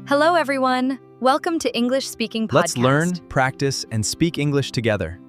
Hello, everyone. Welcome to English Speaking Podcast. Let's learn, practice, and speak English together.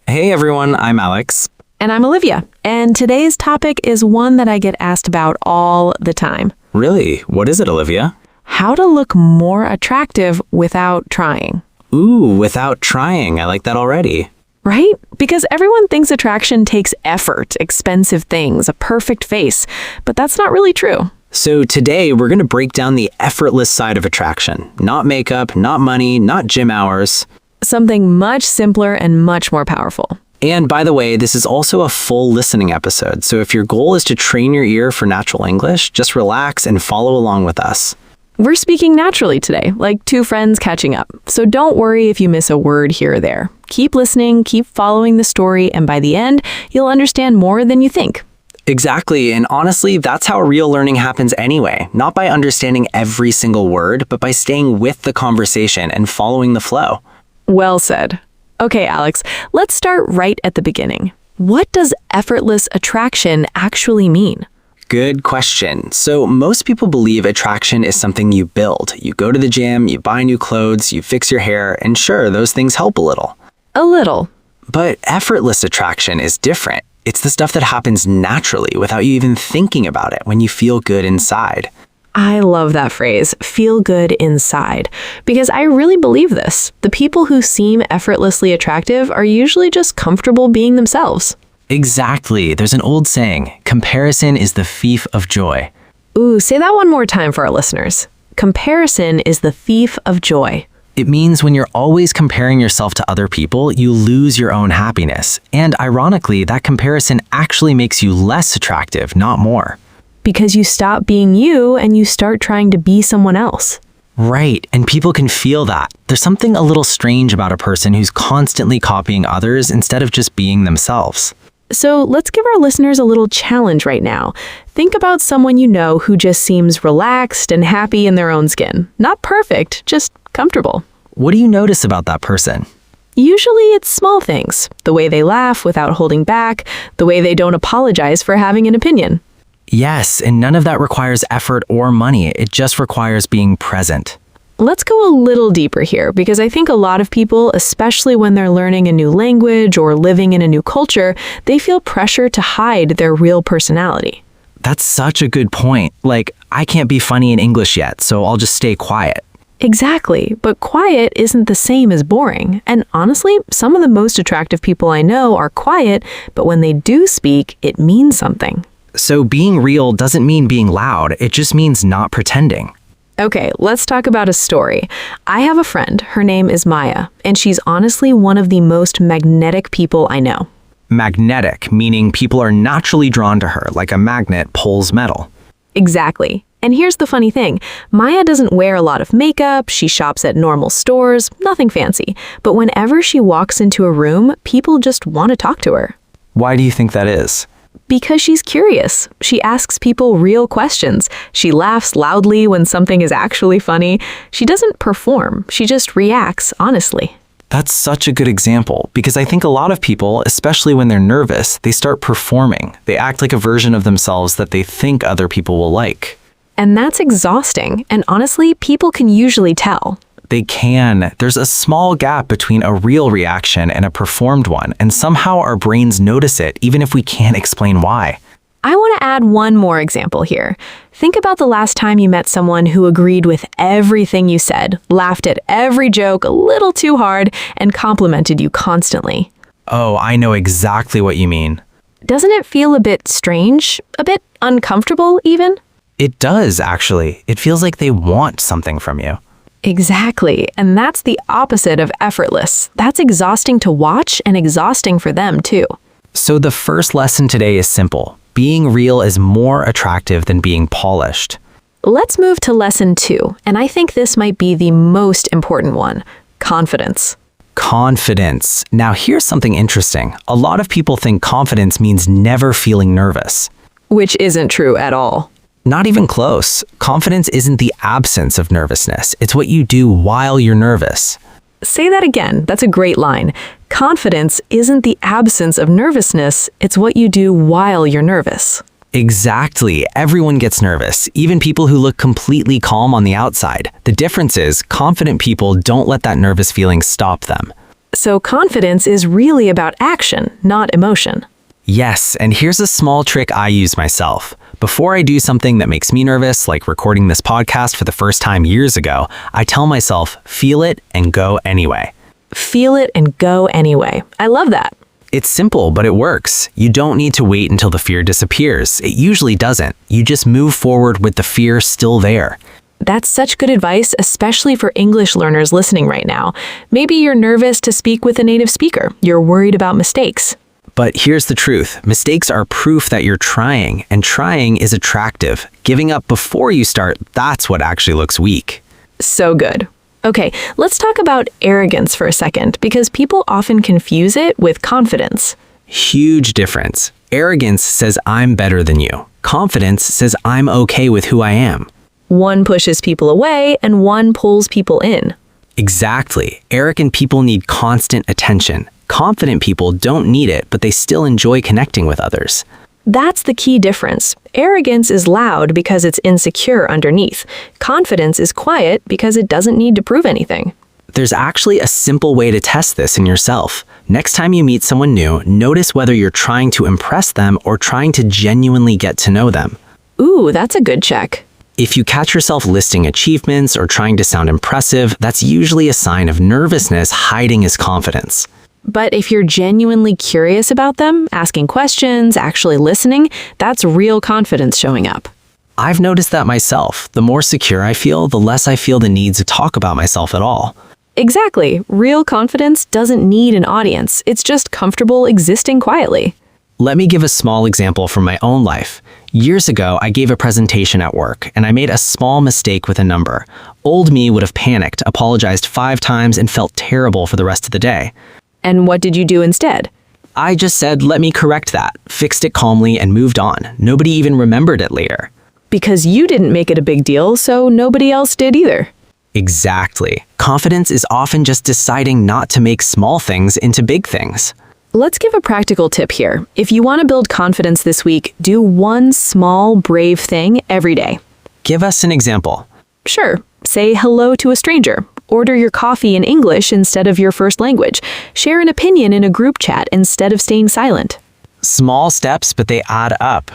Hey everyone, I'm Alex. And I'm Olivia. And today's topic is one that I get asked about all the time. Really? What is it, Olivia? How to look more attractive without trying. Ooh, without trying. I like that already. Right? Because everyone thinks attraction takes effort, expensive things, a perfect face. But that's not really true. So today we're going to break down the effortless side of attraction. Not makeup, not money, not gym hours. Something much simpler and much more powerful. And by the way, this is also a full listening episode. So if your goal is to train your ear for natural English, just relax and follow along with us. We're speaking naturally today, like two friends catching up. So don't worry if you miss a word here or there. Keep listening, keep following the story, and by the end, you'll understand more than you think. Exactly, and honestly, that's how real learning happens anyway. Not by understanding every single word, but by staying with the conversation and following the flow. Well said. Okay, Alex, let's start right at the beginning. What does effortless attraction actually mean? Good question. So most people believe attraction is something you build. You go to the gym, you buy new clothes, you fix your hair, and sure, those things help a little. A little. But effortless attraction is different. It's the stuff that happens naturally without you even thinking about it when you feel good inside. I love that phrase, feel good inside, because I really believe this. The people who seem effortlessly attractive are usually just comfortable being themselves. Exactly. There's an old saying, comparison is the thief of joy. Ooh, say that one more time for our listeners. Comparison is the thief of joy. It means when you're always comparing yourself to other people, you lose your own happiness. And ironically, that comparison actually makes you less attractive, not more. Because you stop being you and you start trying to be someone else. Right, and people can feel that. There's something a little strange about a person who's constantly copying others instead of just being themselves. So let's give our listeners a little challenge right now. Think about someone you know who just seems relaxed and happy in their own skin. Not perfect, just comfortable. What do you notice about that person? Usually it's small things. The way they laugh without holding back, the way they don't apologize for having an opinion. Yes, and none of that requires effort or money. It just requires being present. Let's go a little deeper here, because I think a lot of people, especially when they're learning a new language or living in a new culture, they feel pressure to hide their real personality. That's such a good point. Like, I can't be funny in English yet, so I'll just stay quiet. Exactly, but quiet isn't the same as boring. And honestly, some of the most attractive people I know are quiet, but when they do speak, it means something. So being real doesn't mean being loud, it just means not pretending. Okay, let's talk about a story. I have a friend, her name is Maya, and she's honestly one of the most magnetic people I know. Magnetic, meaning people are naturally drawn to her, like a magnet pulls metal. Exactly. And here's the funny thing. Maya doesn't wear a lot of makeup, she shops at normal stores, nothing fancy. But whenever she walks into a room, people just want to talk to her. Why do you think that is? Because she's curious. She asks people real questions. She laughs loudly when something is actually funny. She doesn't perform. She just reacts honestly. That's such a good example, because I think a lot of people, especially when they're nervous, they start performing. They act like a version of themselves that they think other people will like. And that's exhausting. And honestly, people can usually tell. They can. There's a small gap between a real reaction and a performed one, and somehow our brains notice it, even if we can't explain why. I want to add one more example here. Think about the last time you met someone who agreed with everything you said, laughed at every joke a little too hard, and complimented you constantly. Oh, I know exactly what you mean. Doesn't it feel a bit strange? A bit uncomfortable, even? It does, actually. It feels like they want something from you. Exactly, and that's the opposite of effortless. That's exhausting to watch and exhausting for them, too. So the first lesson today is simple. Being real is more attractive than being polished. Let's move to lesson 2, and I think this might be the most important one: confidence. Confidence. Now here's something interesting. A lot of people think confidence means never feeling nervous. Which isn't true at all. Not even close. Confidence isn't the absence of nervousness. It's what you do while you're nervous. Say that again. That's a great line. Confidence isn't the absence of nervousness. It's what you do while you're nervous. Exactly. Everyone gets nervous, even people who look completely calm on the outside. The difference is, confident people don't let that nervous feeling stop them. So confidence is really about action, not emotion. Yes, and here's a small trick I use myself. Before I do something that makes me nervous, like recording this podcast for the first time years ago, I tell myself, feel it and go anyway. Feel it and go anyway. I love that. It's simple, but it works. You don't need to wait until the fear disappears. It usually doesn't. You just move forward with the fear still there. That's such good advice, especially for English learners listening right now. Maybe you're nervous to speak with a native speaker. You're worried about mistakes. But here's the truth. Mistakes are proof that you're trying, and trying is attractive. Giving up before you start, that's what actually looks weak. So good. Okay, let's talk about arrogance for a second, because people often confuse it with confidence. Huge difference. Arrogance says I'm better than you. Confidence says I'm okay with who I am. One pushes people away and one pulls people in. Exactly. Arrogant people need constant attention. Confident people don't need it, but they still enjoy connecting with others. That's the key difference. Arrogance is loud because it's insecure underneath. Confidence is quiet because it doesn't need to prove anything. There's actually a simple way to test this in yourself. Next time you meet someone new, notice whether you're trying to impress them or trying to genuinely get to know them. Ooh, that's a good check. If you catch yourself listing achievements or trying to sound impressive, that's usually a sign of nervousness hiding as confidence. But if you're genuinely curious about them, asking questions, actually listening, that's real confidence showing up. I've noticed that myself. The more secure I feel, the less I feel the need to talk about myself at all. Exactly. Real confidence doesn't need an audience. It's just comfortable existing quietly. Let me give a small example from my own life. Years ago, I gave a presentation at work, and I made a small mistake with a number. Old me would have panicked, apologized 5 times, and felt terrible for the rest of the day. And what did you do instead? I just said, let me correct that, fixed it calmly, and moved on. Nobody even remembered it later. Because you didn't make it a big deal, so nobody else did either. Exactly. Confidence is often just deciding not to make small things into big things. Let's give a practical tip here. If you want to build confidence this week, do one small, brave thing every day. Give us an example. Sure. Say hello to a stranger. Order your coffee in English instead of your first language. Share an opinion in a group chat instead of staying silent. Small steps, but they add up.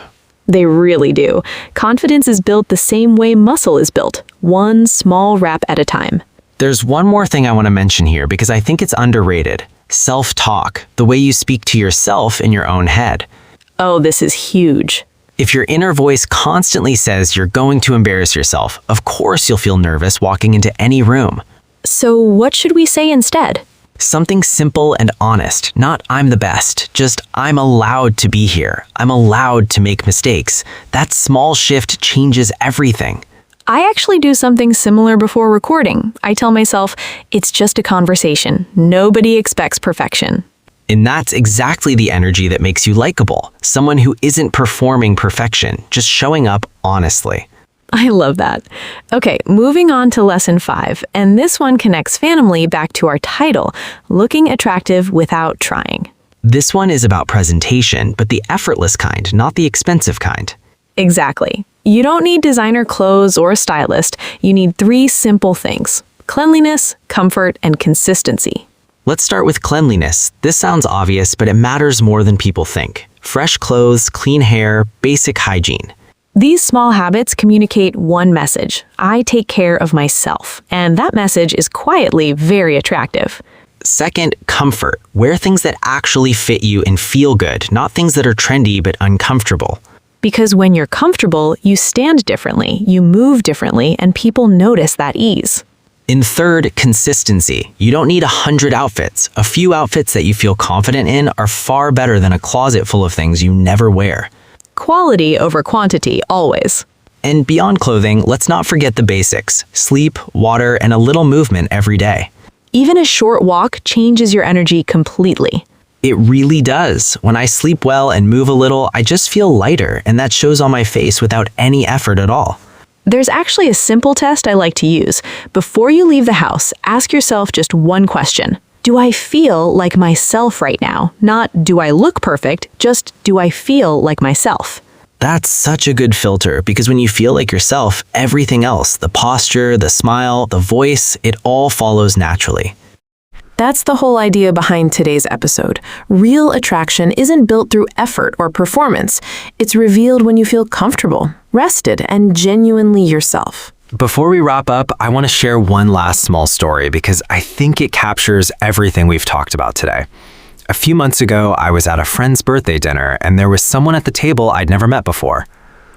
They really do. Confidence is built the same way muscle is built, one small rep at a time. There's one more thing I want to mention here because I think it's underrated. Self-talk, the way you speak to yourself in your own head. Oh, this is huge. If your inner voice constantly says you're going to embarrass yourself, of course you'll feel nervous walking into any room. So what should we say instead? Something simple and honest, not I'm the best, just I'm allowed to be here. I'm allowed to make mistakes. That small shift changes everything. I actually do something similar before recording. I tell myself, it's just a conversation. Nobody expects perfection. And that's exactly the energy that makes you likable. Someone who isn't performing perfection, just showing up honestly. I love that. Okay, moving on to lesson 5, and this one connects family back to our title, looking attractive without trying. This one is about presentation, but the effortless kind, not the expensive kind. Exactly. You don't need designer clothes or a stylist. You need 3 simple things: cleanliness, comfort, and consistency. Let's start with cleanliness. This sounds obvious, but it matters more than people think. Fresh clothes, clean hair, basic hygiene. These small habits communicate one message: I take care of myself. And that message is quietly very attractive. Second, comfort. Wear things that actually fit you and feel good, not things that are trendy but uncomfortable. Because when you're comfortable, you stand differently, you move differently, and people notice that ease. In third, consistency. You don't need 100 outfits. A few outfits that you feel confident in are far better than a closet full of things you never wear. Quality over quantity, always. And beyond clothing, let's not forget the basics: sleep, water, and a little movement every day. Even a short walk changes your energy completely. It really does. When I sleep well and move a little, I just feel lighter, and that shows on my face without any effort at all. There's actually a simple test I like to use. Before you leave the house, ask yourself just one question. Do I feel like myself right now? Not, do I look perfect? Just, do I feel like myself? That's such a good filter because when you feel like yourself, everything else, the posture, the smile, the voice, it all follows naturally. That's the whole idea behind today's episode. Real attraction isn't built through effort or performance. It's revealed when you feel comfortable, rested, and genuinely yourself. Before we wrap up, I want to share one last small story because I think it captures everything we've talked about today. A few months ago, I was at a friend's birthday dinner and there was someone at the table I'd never met before.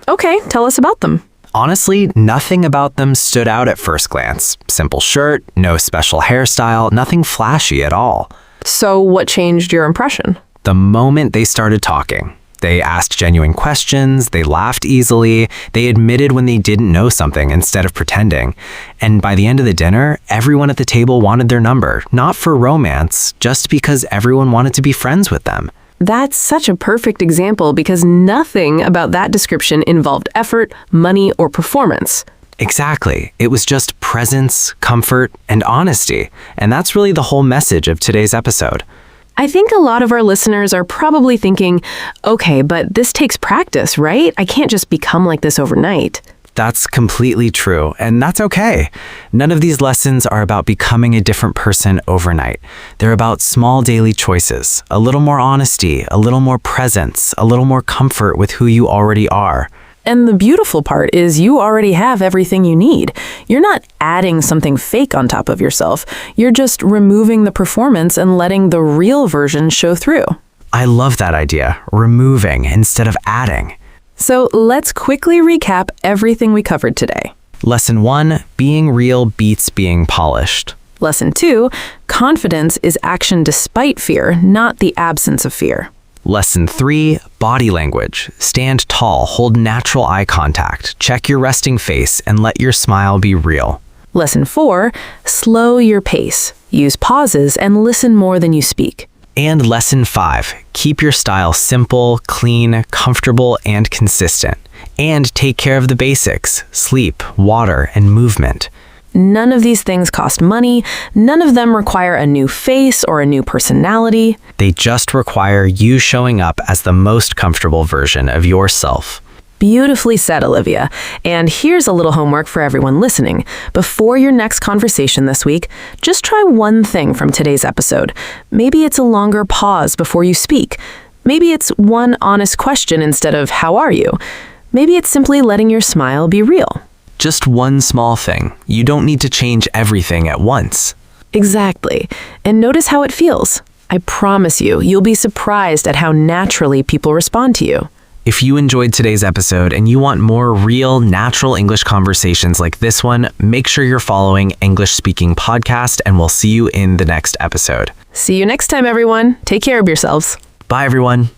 Okay, tell us about them. Honestly, nothing about them stood out at first glance. Simple shirt, no special hairstyle, nothing flashy at all. So what changed your impression? The moment they started talking, they asked genuine questions, they laughed easily, they admitted when they didn't know something instead of pretending. And by the end of the dinner, everyone at the table wanted their number, not for romance, just because everyone wanted to be friends with them. That's such a perfect example because nothing about that description involved effort, money, or performance. Exactly. It was just presence, comfort, and honesty. And that's really the whole message of today's episode. I think a lot of our listeners are probably thinking, okay, but this takes practice, right? I can't just become like this overnight. That's completely true, and that's okay. None of these lessons are about becoming a different person overnight. They're about small daily choices, a little more honesty, a little more presence, a little more comfort with who you already are. And the beautiful part is you already have everything you need. You're not adding something fake on top of yourself. You're just removing the performance and letting the real version show through. I love that idea, removing instead of adding. So let's quickly recap everything we covered today. Lesson 1, being real beats being polished. Lesson 2, confidence is action despite fear, not the absence of fear. Lesson 3, body language. Stand tall, hold natural eye contact, check your resting face, and let your smile be real. Lesson 4, slow your pace. Use pauses and listen more than you speak. And lesson 5, keep your style simple, clean, comfortable, and consistent. And take care of the basics, sleep, water, and movement. None of these things cost money. None of them require a new face or a new personality. They just require you showing up as the most comfortable version of yourself. Beautifully said, Olivia. And here's a little homework for everyone listening. Before your next conversation this week, just try one thing from today's episode. Maybe it's a longer pause before you speak. Maybe it's one honest question instead of, "How are you?" Maybe it's simply letting your smile be real. Just one small thing. You don't need to change everything at once. Exactly. And notice how it feels. I promise you, you'll be surprised at how naturally people respond to you. If you enjoyed today's episode and you want more real, natural English conversations like this one, make sure you're following English Speaking Podcast, and we'll see you in the next episode. See you next time, everyone. Take care of yourselves. Bye, everyone.